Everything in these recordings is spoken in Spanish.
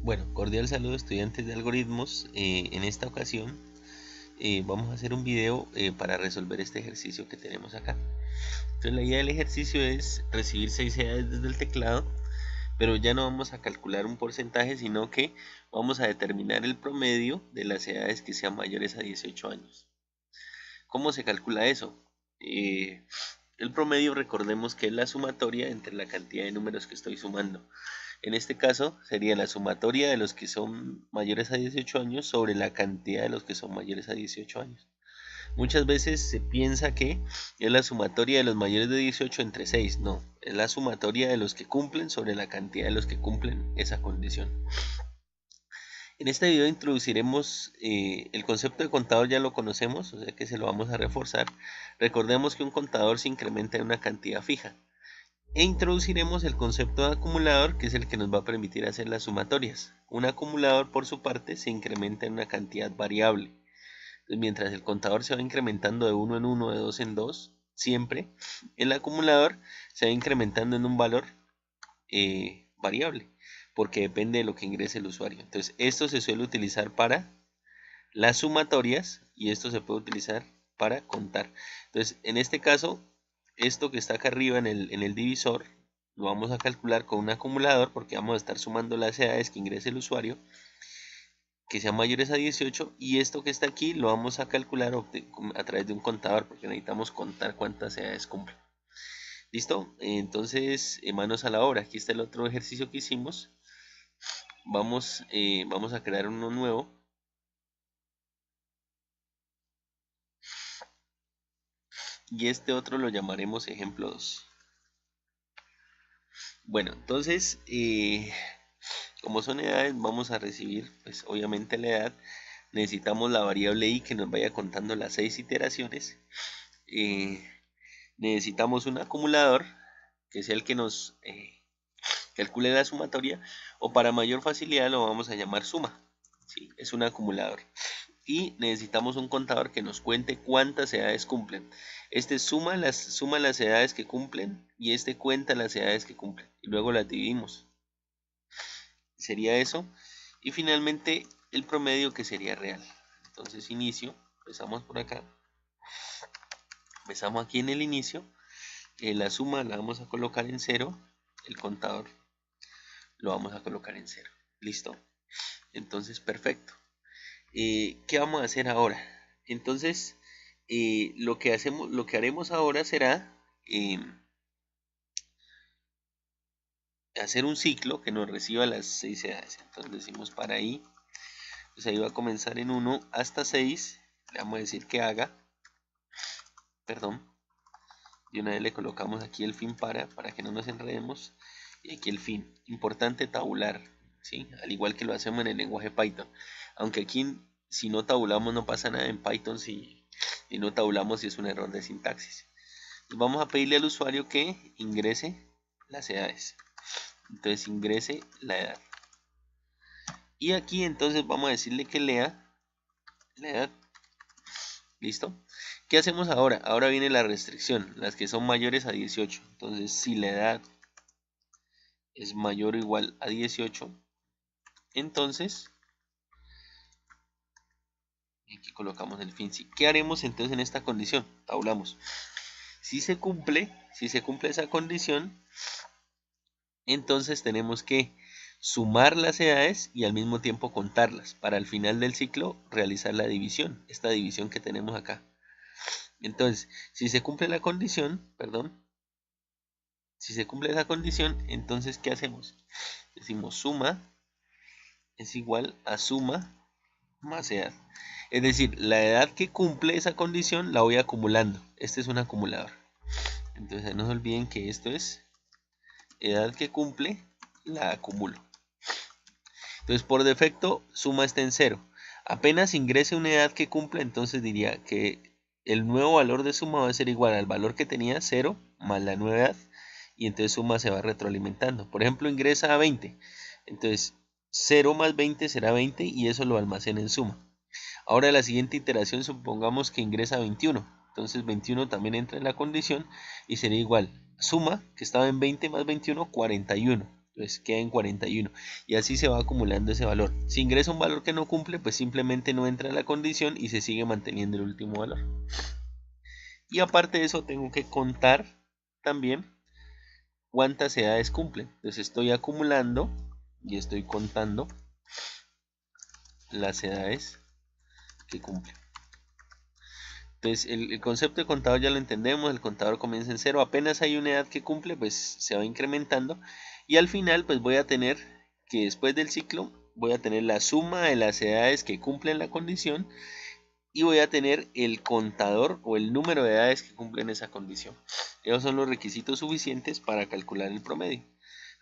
Bueno, cordial saludo estudiantes de algoritmos. En esta ocasión vamos a hacer un video para resolver este ejercicio que tenemos acá. Entonces la idea del ejercicio es recibir 6 edades desde el teclado, pero ya no vamos a calcular un porcentaje, sino que vamos a determinar el promedio de las edades que sean mayores a 18 años. ¿Cómo se calcula eso? Eh, el promedio, recordemos que es la sumatoria entre la cantidad de números que estoy sumando. En este caso sería la sumatoria de los que son mayores a 18 años sobre la cantidad de los que son mayores a 18 años. Muchas veces se piensa que es la sumatoria de los mayores de 18 entre 6. No, es la sumatoria de los que cumplen sobre la cantidad de los que cumplen esa condición. En este video introduciremos el concepto de contador, ya lo conocemos, o sea que se lo vamos a reforzar. Recordemos que un contador se incrementa en una cantidad fija. E introduciremos el concepto de acumulador, que es el que nos va a permitir hacer las sumatorias. Un acumulador, por su parte, se incrementa en una cantidad variable. Entonces, mientras el contador se va incrementando de 1 en 1, de 2 en 2, siempre, el acumulador se va incrementando en un valor variable, porque depende de lo que ingrese el usuario. Entonces, esto se suele utilizar para las sumatorias y esto se puede utilizar para contar. Entonces, en este caso, esto que está acá arriba en el divisor lo vamos a calcular con un acumulador, porque vamos a estar sumando las edades que ingrese el usuario que sean mayores a 18, y esto que está aquí lo vamos a calcular a través de un contador, porque necesitamos contar cuántas edades cumplen. ¿Listo? Entonces, manos a la obra. Aquí está el otro ejercicio que hicimos. Vamos a crear uno nuevo. Y este otro lo llamaremos ejemplo 2. Bueno, entonces, como son edades, vamos a recibir, pues obviamente la edad. Necesitamos la variable i que nos vaya contando las 6 iteraciones. Necesitamos un acumulador, que sea el que nos calcule la sumatoria, o para mayor facilidad lo vamos a llamar suma. ¿Sí? Es un acumulador. Y necesitamos un contador que nos cuente cuántas edades cumplen. Este suma las edades que cumplen y este cuenta las edades que cumplen. Y luego las dividimos. Sería eso. Y finalmente el promedio, que sería real. Entonces inicio, empezamos por acá. Empezamos aquí en el inicio. La suma la vamos a colocar en 0. El contador lo vamos a colocar en 0. Listo. Entonces, perfecto. ¿Qué vamos a hacer ahora? Entonces, lo que haremos ahora será hacer un ciclo que nos reciba las 6 edades. Entonces decimos para i, pues ahí va a comenzar en 1 hasta 6. Le vamos a decir que haga, perdón, y una vez le colocamos aquí el fin para que no nos enredemos, y aquí el fin. Importante tabular, ¿sí? Al igual que lo hacemos en el lenguaje Python. Aunque aquí, si no tabulamos, no pasa nada en Python si no tabulamos, si es un error de sintaxis. Vamos a pedirle al usuario que ingrese las edades. Entonces ingrese la edad. Y aquí entonces vamos a decirle que lea la edad. ¿Listo? ¿Qué hacemos ahora? Ahora viene la restricción, las que son mayores a 18. Entonces, si la edad es mayor o igual a 18, entonces aquí colocamos el fin. ¿Qué haremos entonces en esta condición? Tabulamos. Si se cumple esa condición, entonces tenemos que sumar las edades y al mismo tiempo contarlas para al final del ciclo realizar la división, esta división que tenemos acá. Entonces, si se cumple la condición, si se cumple esa condición, entonces ¿qué hacemos? Decimos suma es igual a suma más edad. Es decir, la edad que cumple esa condición la voy acumulando. Este es un acumulador. Entonces no se olviden que esto es edad que cumple, la acumulo. Entonces por defecto suma está en 0. Apenas ingrese una edad que cumple, entonces diría que el nuevo valor de suma va a ser igual al valor que tenía, 0, más la nueva edad. Y entonces suma se va retroalimentando. Por ejemplo, ingresa a 20. Entonces 0 más 20 será 20 y eso lo almacena en suma. Ahora la siguiente iteración, supongamos que ingresa a 21. Entonces 21 también entra en la condición y sería igual. Suma, que estaba en 20 más 21, 41. Entonces queda en 41 y así se va acumulando ese valor. Si ingresa un valor que no cumple, pues simplemente no entra en la condición y se sigue manteniendo el último valor. Y aparte de eso tengo que contar también cuántas edades cumplen. Entonces estoy acumulando y estoy contando las edades que cumplen. Entonces el concepto de contador ya lo entendemos, el contador comienza en cero, apenas hay una edad que cumple pues se va incrementando y al final pues voy a tener que después del ciclo voy a tener la suma de las edades que cumplen la condición y voy a tener el contador o el número de edades que cumplen esa condición. Esos son los requisitos suficientes para calcular el promedio.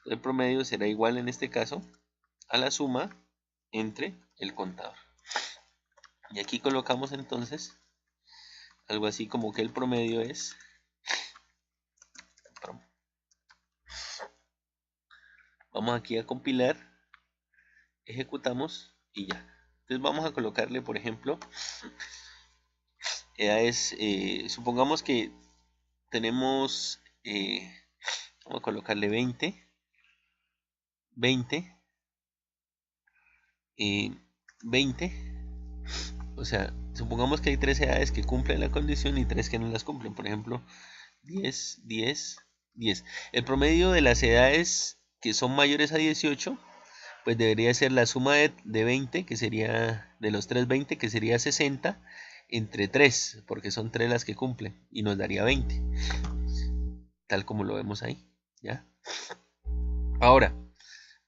El promedio será igual en este caso a la suma entre el contador. Y aquí colocamos entonces algo así como que el promedio es vamos aquí a compilar, ejecutamos y ya. Entonces vamos a colocarle, por ejemplo, edades, supongamos que tenemos, vamos a colocarle 20, 20, 20, o sea, supongamos que hay 3 edades que cumplen la condición y 3 que no las cumplen, por ejemplo, 10, 10, 10. El promedio de las edades que son mayores a 18 pues debería ser la suma de 20, que sería de los 3, 20, que sería 60, entre 3, porque son 3 las que cumplen, y nos daría 20, tal como lo vemos ahí, ¿ya? Ahora,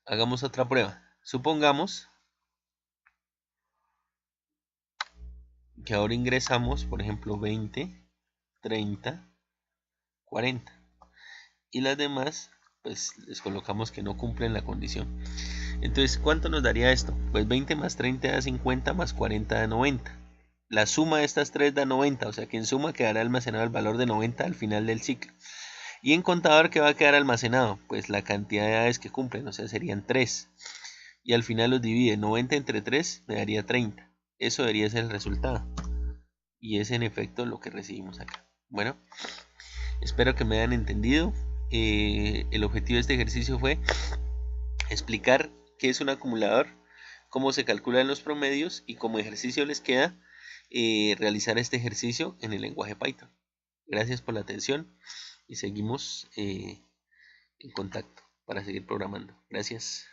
hagamos otra prueba. Supongamos que ahora ingresamos, por ejemplo, 20, 30, 40, y las demás, pues les colocamos que no cumplen la condición. Entonces, ¿cuánto nos daría esto? Pues 20 más 30 da 50, más 40 da 90. La suma de estas tres da 90, o sea que en suma quedará almacenado el valor de 90 al final del ciclo. Y en contador, ¿qué va a quedar almacenado? Pues la cantidad de edades que cumplen, o sea serían 3. Y al final los divide, 90 entre 3 me daría 30. Eso debería ser el resultado. Y es en efecto lo que recibimos acá. Bueno, espero que me hayan entendido. El objetivo de este ejercicio fue explicar qué es un acumulador, cómo se calculan los promedios y como ejercicio les queda realizar este ejercicio en el lenguaje Python. Gracias por la atención y seguimos en contacto para seguir programando. Gracias.